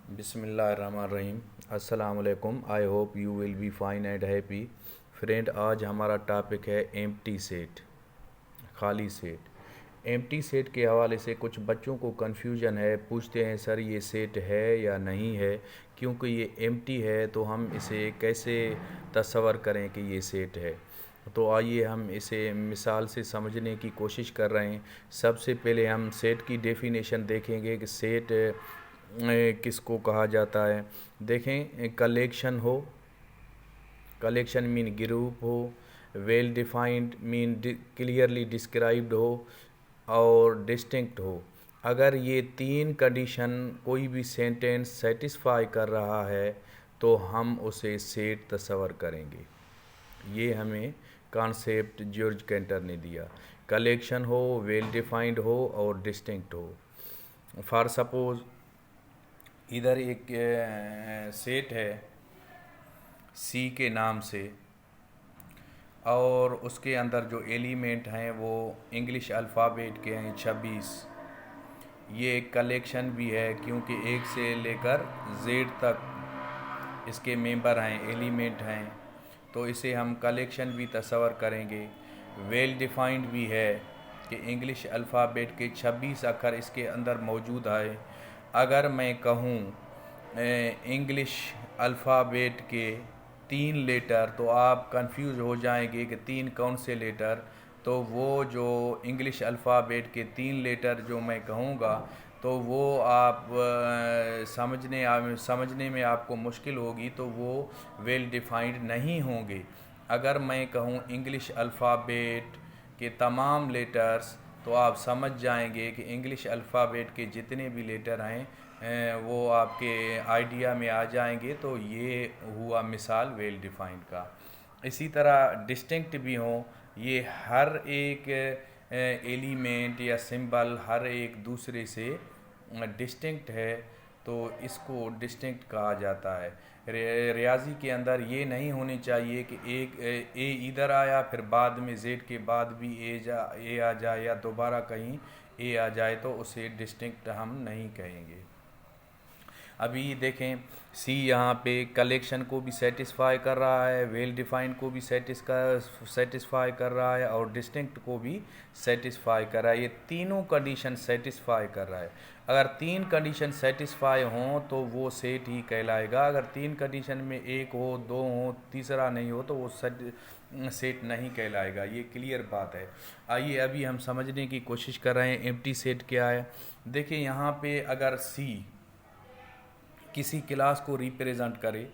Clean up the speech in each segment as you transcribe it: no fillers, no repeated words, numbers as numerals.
बिस्मिल्लाहिर्रहमानिर्रहीम। अस्सलाम वालेकुम। I hope you will be fine and happy. Friend, आज हमारा टॉपिक है एम्प्टी सेट, खाली सेट। एम्प्टी सेट के हवाले से कुछ बच्चों को कन्फ्यूजन है, पूछते हैं सर ये सेट है या नहीं है, क्योंकि ये एम्प्टी है तो हम इसे कैसे तस्वर करें कि ये सेट है। तो आइए हम इसे मिसाल से समझने की कोशिश कर रहे हैं। सबसे पहले हम सेट की डेफिनेशन देखेंगे कि सेट किसको कहा जाता है। देखें, कलेक्शन हो, कलेक्शन मीन ग्रुप हो, well defined mean clearly described हो, और डिस्टिंक्ट हो। अगर ये तीन कंडीशन कोई भी सेंटेंस सेटिस्फाई कर रहा है तो हम उसे सेट तस्वर करेंगे। ये हमें कॉन्सेप्ट जॉर्ज कैंटर ने दिया। कलेक्शन हो, वेल डिफाइंड हो और डिस्टिंक्ट हो। फॉर सपोज इधर एक सेट है सी के नाम से, और उसके अंदर जो एलिमेंट हैं वो इंग्लिश अल्फ़ाबेट के हैं 26। ये एक कलेक्शन भी है क्योंकि एक से लेकर जेड तक इसके मेंबर हैं, एलिमेंट हैं, तो इसे हम कलेक्शन भी तस्वर करेंगे। वेल डिफाइंड भी है कि इंग्लिश अल्फ़ाबेट के 26 अक्षर इसके अंदर मौजूद है। अगर मैं कहूँ इंग्लिश अल्फ़ाबेट के 3 लेटर तो आप कंफ्यूज हो जाएंगे कि 3 कौन से लेटर। तो वो जो इंग्लिश अल्फ़ाबेट के 3 लेटर जो मैं कहूँगा तो वो आप समझने में आपको मुश्किल होगी, तो वो वेल डिफाइंड नहीं होंगे। अगर मैं कहूँ इंग्लिश अल्फ़ाबेट के तमाम लेटर्स तो आप समझ जाएंगे कि इंग्लिश अल्फ़ाबेट के जितने भी लेटर हैं वो आपके आइडिया में आ जाएंगे। तो ये हुआ मिसाल वेल डिफाइंड का। इसी तरह डिस्टिंक्ट भी हों, ये हर एक एलिमेंट या सिंबल हर एक दूसरे से डिस्टिंक्ट है, तो इसको डिस्टिंक्ट कहा जाता है। रियाजी के अंदर ये नहीं होनी चाहिए कि एक ए इधर आया फिर बाद में जेड के बाद भी ए आ जाए या दोबारा कहीं ए आ जाए, तो उसे डिस्टिंक्ट हम नहीं कहेंगे। अभी देखें, सी यहाँ पे कलेक्शन को भी सेटिस्फाई कर रहा है, वेल डिफाइंड को भी सेटिस्फाई कर रहा है और डिस्टिंक्ट को भी सेटिस्फाई कर रहा है। ये तीनों कंडीशन सेटिस्फाई कर रहा है। अगर 3 कंडीशन सेटिस्फाई हों तो वो सेट ही कहलाएगा। अगर 3 कंडीशन में एक हो, 2 हो, तीसरा नहीं हो तो वो सेट नहीं कहलाएगा। ये क्लियर बात है। आइए अभी हम समझने की कोशिश कर रहे हैं एम्प्टी सेट क्या है। देखिए यहाँ पे अगर सी किसी क्लास को रिप्रेजेंट करे,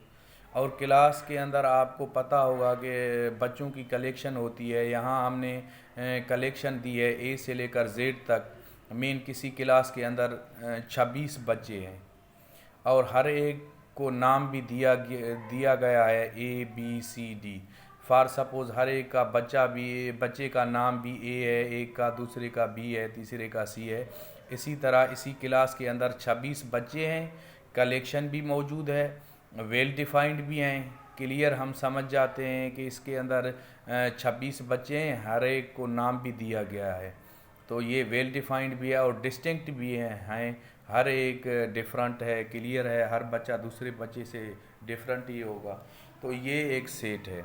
और क्लास के अंदर आपको पता होगा कि बच्चों की कलेक्शन होती है। यहाँ हमने कलेक्शन दी है ए से लेकर जेड तक। मेन किसी क्लास के अंदर 26 बच्चे हैं और हर एक को नाम भी दिया गया है A B C D. For suppose हर एक का बच्चे का नाम भी ए है, एक का दूसरे का बी है, तीसरे का सी है। इसी तरह इसी क्लास के अंदर 26 बच्चे हैं, कलेक्शन भी मौजूद है, वेल डिफाइंड भी हैं। क्लियर हम समझ जाते हैं कि इसके अंदर 26 बच्चे हैं, हर एक को नाम भी दिया गया है, तो ये वेल डिफाइंड भी है और डिस्टिंक्ट भी हैं। हर एक डिफरेंट है, क्लियर है, हर बच्चा दूसरे बच्चे से डिफरेंट ही होगा। तो ये एक सेट है।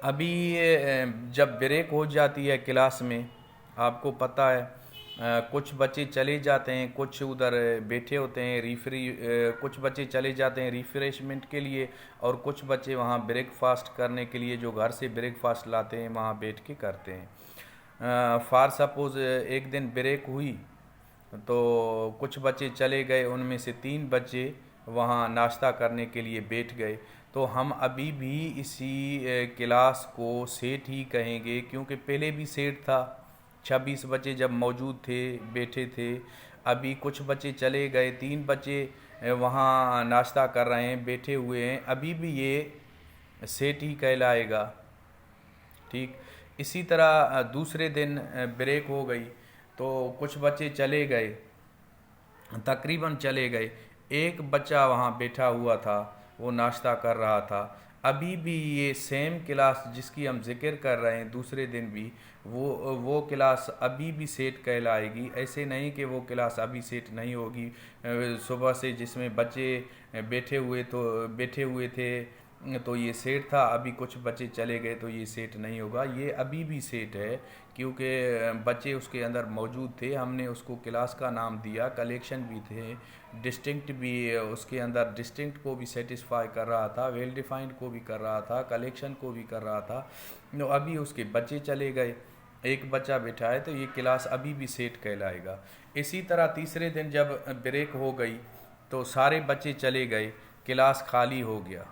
अभी जब ब्रेक हो जाती है क्लास में, आपको पता है कुछ बच्चे चले जाते हैं, कुछ उधर बैठे होते हैं कुछ बच्चे चले जाते हैं रिफ्रेशमेंट के लिए, और कुछ बच्चे वहाँ ब्रेकफास्ट करने के लिए जो घर से ब्रेकफास्ट लाते हैं वहाँ बैठ के करते हैं। फॉर सपोज़ एक दिन ब्रेक हुई तो कुछ बच्चे चले गए, उनमें से 3 बच्चे वहाँ नाश्ता करने के लिए बैठ गए। तो हम अभी भी इसी क्लास को सेट ही कहेंगे, क्योंकि पहले भी सेट था, 26 बच्चे जब मौजूद थे, बैठे थे। अभी कुछ बच्चे चले गए, 3 बच्चे वहाँ नाश्ता कर रहे हैं, बैठे हुए हैं, अभी भी ये सेट ही कहलाएगा। ठीक इसी तरह दूसरे दिन ब्रेक हो गई तो कुछ बच्चे चले गए, तकरीबन चले गए, एक बच्चा वहाँ बैठा हुआ था, वो नाश्ता कर रहा था। अभी भी ये सेम क्लास जिसकी हम जिक्र कर रहे हैं दूसरे दिन भी, वो क्लास अभी भी सेट कहलाएगी। ऐसे नहीं कि वो क्लास अभी सेट नहीं होगी। सुबह से जिसमें बच्चे बैठे हुए थे तो ये सेट था, अभी कुछ बच्चे चले गए तो ये सेट नहीं होगा। ये अभी भी सेट है क्योंकि बच्चे उसके अंदर मौजूद थे, हमने उसको क्लास का नाम दिया, कलेक्शन भी थे, डिस्टिंक्ट भी उसके अंदर, डिस्टिंक्ट को भी सेटिस्फाई कर रहा था, वेल डिफाइंड को भी कर रहा था, कलेक्शन को भी कर रहा था। तो अभी उसके बच्चे चले गए, एक बच्चा बैठा है, तो ये क्लास अभी भी सेट कहलाएगा। इसी तरह तीसरे दिन जब ब्रेक हो गई तो सारे बच्चे चले गए, क्लास खाली हो गया,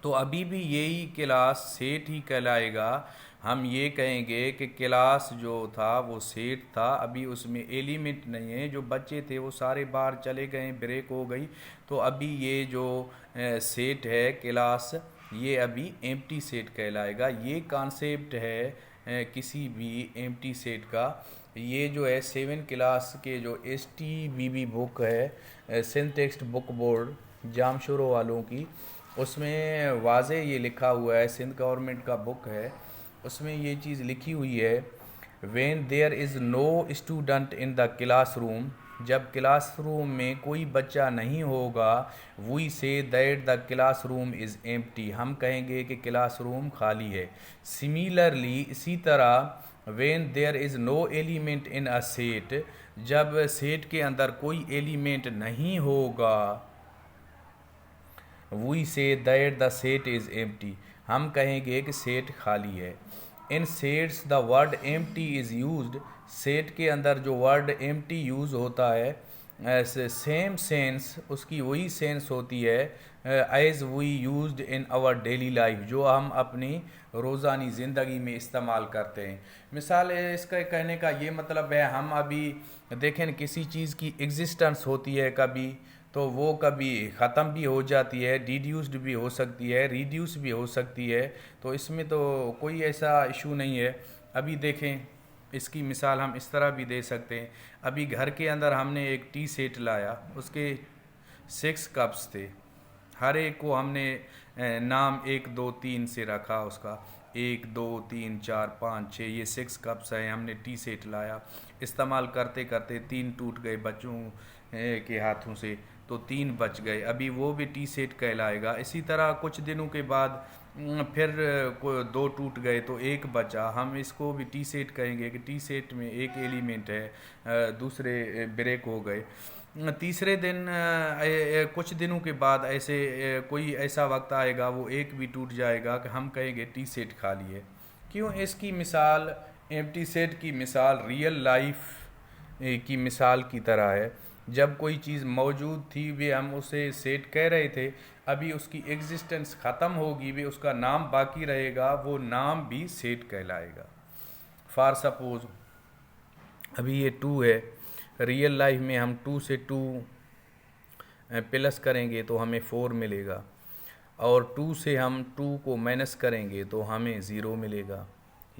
तो अभी भी यही क्लास सेट ही कहलाएगा। हम ये कहेंगे कि क्लास जो था वो सेट था, अभी उसमें एलिमेंट नहीं है, जो बच्चे थे वो सारे बाहर चले गए, ब्रेक हो गई, तो अभी ये जो सेट है क्लास, ये अभी एम्प्टी सेट कहलाएगा। ये कॉन्सेप्ट है किसी भी एम्प्टी सेट का। ये जो है 7 क्लास के जो STBB बुक है, सिंटेक्स्ट बुक बोर्ड जामशोरो वालों की, उसमें वाज़े ये लिखा हुआ है, सिंध गवर्नमेंट का बुक है, उसमें ये चीज़ लिखी हुई है, when there is no student in the classroom, जब क्लासरूम में कोई बच्चा नहीं होगा, we say that the classroom is empty, हम कहेंगे कि क्लासरूम खाली है। सिमिलरली इसी तरह when there is no element in a set, जब सेट के अंदर कोई एलिमेंट नहीं होगा, we say that the set is empty, हम कहेंगे कि सेट खाली है। In sets the word empty is used, set के अंदर जो वर्ड एम्प्टी यूज़ होता है, सेम सेंस, उसकी वही सेंस होती है as we used in our daily life, जो हम अपनी रोज़ानी ज़िंदगी में इस्तेमाल करते हैं। मिसाल है, इसका कहने का ये मतलब है, हम अभी देखें किसी चीज़ की एग्जिस्टेंस होती है कभी, तो वो कभी ख़त्म भी हो जाती है, डिड्यूस्ड भी हो सकती है, रिड्यूस भी हो सकती है, तो इसमें तो कोई ऐसा इशू नहीं है। अभी देखें, इसकी मिसाल हम इस तरह भी दे सकते हैं, अभी घर के अंदर हमने एक टी सेट लाया, उसके 6 कप्स थे, हर एक को हमने नाम 1 2 3 से रखा उसका, 1 2 3 4 5 6, ये 6 कप्स हैं, हमने टी सेट लाया, इस्तेमाल करते करते 3 टूट गए बच्चों के हाथों से, तो 3 बच गए, अभी वो भी टी सेट कहलाएगा। इसी तरह कुछ दिनों के बाद फिर 2 टूट गए तो 1 बचा, हम इसको भी टी सेट कहेंगे कि टी सेट में एक एलिमेंट है, दूसरे ब्रेक हो गए। तीसरे दिन कुछ दिनों के बाद ऐसे कोई ऐसा वक्त आएगा वो एक भी टूट जाएगा कि हम कहेंगे टी सेट खाली है। क्यों? इसकी मिसाल, एम्प्टी सेट की मिसाल रियल लाइफ की मिसाल की तरह है। जब कोई चीज़ मौजूद थी भी हम उसे सेट कह रहे थे, अभी उसकी एग्जिस्टेंस ख़त्म होगी भी, उसका नाम बाकी रहेगा, वो नाम भी सेट कहलाएगा। फॉर सपोज अभी ये 2 है, रियल लाइफ में हम 2 से 2 प्लस करेंगे तो हमें 4 मिलेगा, और 2 से हम 2 को माइनस करेंगे तो हमें 0 मिलेगा।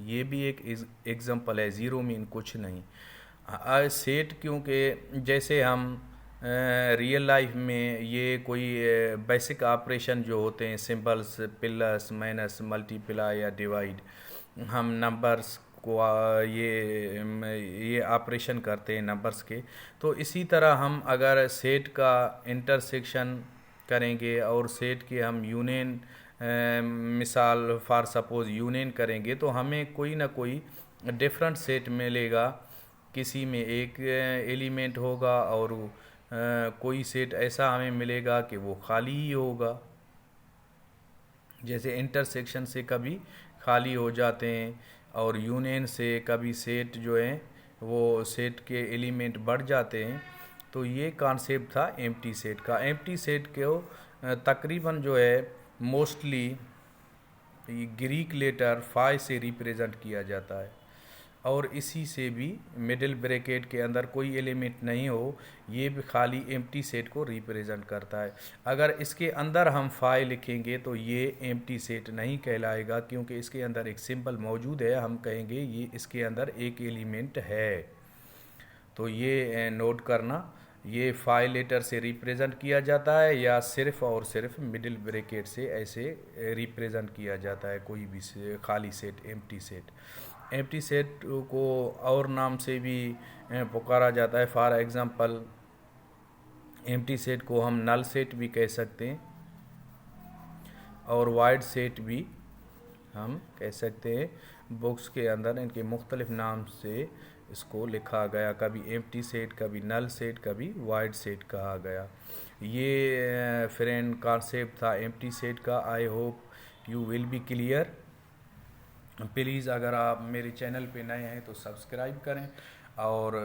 ये भी एक एग्जांपल है, 0 मीन कुछ नहीं। सेट, क्योंकि जैसे हम रियल लाइफ में ये कोई बेसिक ऑपरेशन जो होते हैं, सिंबल्स, प्लस माइनस मल्टीप्लाई या डिवाइड, हम नंबर्स को ये ऑपरेशन करते हैं नंबर्स के, तो इसी तरह हम अगर सेट का इंटरसेक्शन करेंगे और सेट के हम यूनियन, मिसाल फॉर सपोज यूनियन करेंगे, तो हमें कोई ना कोई डिफरेंट सेट मिलेगा, किसी में एक एलिमेंट होगा और कोई सेट ऐसा हमें मिलेगा कि वो खाली ही होगा। जैसे इंटरसेक्शन से कभी खाली हो जाते हैं और यूनियन से कभी सेट जो है वो सेट के एलिमेंट बढ़ जाते हैं। तो ये कॉन्सेप्ट था एम्प्टी सेट का। एम्प्टी सेट को तकरीबन जो है मोस्टली ग्रीक लेटर फाई से रिप्रेजेंट किया जाता है, और इसी से भी मिडिल ब्रैकेट के अंदर कोई एलिमेंट नहीं हो, ये भी खाली एम्प्टी सेट को रिप्रेजेंट करता है। अगर इसके अंदर हम फाई लिखेंगे तो ये एम्प्टी सेट नहीं कहलाएगा, क्योंकि इसके अंदर एक सिंबल मौजूद है, हम कहेंगे ये इसके अंदर एक एलिमेंट है। तो ये नोट करना, ये 5 लेटर से रिप्रेजेंट किया जाता है या सिर्फ और सिर्फ मिडिल ब्रैकेट से ऐसे रिप्रेजेंट किया जाता है कोई भी खाली set, empty set. Empty set को और नाम से भी पुकारा जाता है। फॉर एग्जांपल एम्प्टी सेट को हम नल सेट भी कह सकते हैं और वाइड सेट भी हम कह सकते हैं। बुक्स के अंदर इनके मुख्तलिफ नाम से इसको लिखा गया, कभी एम्प्टी सेट, कभी नल सेट, कभी वाइड सेट कहा गया। ये फ्रेंड कॉन्सेप्ट था एम्प्टी सेट का। I hope you will be clear. Please अगर आप मेरे चैनल पे नए हैं तो सब्सक्राइब करें और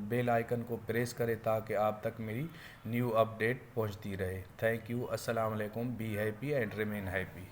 बेल आइकन को प्रेस करें ताकि आप तक मेरी न्यू अपडेट पहुंचती रहे। Thank you. अस्सलाम वालेकुम। Be happy and remain happy.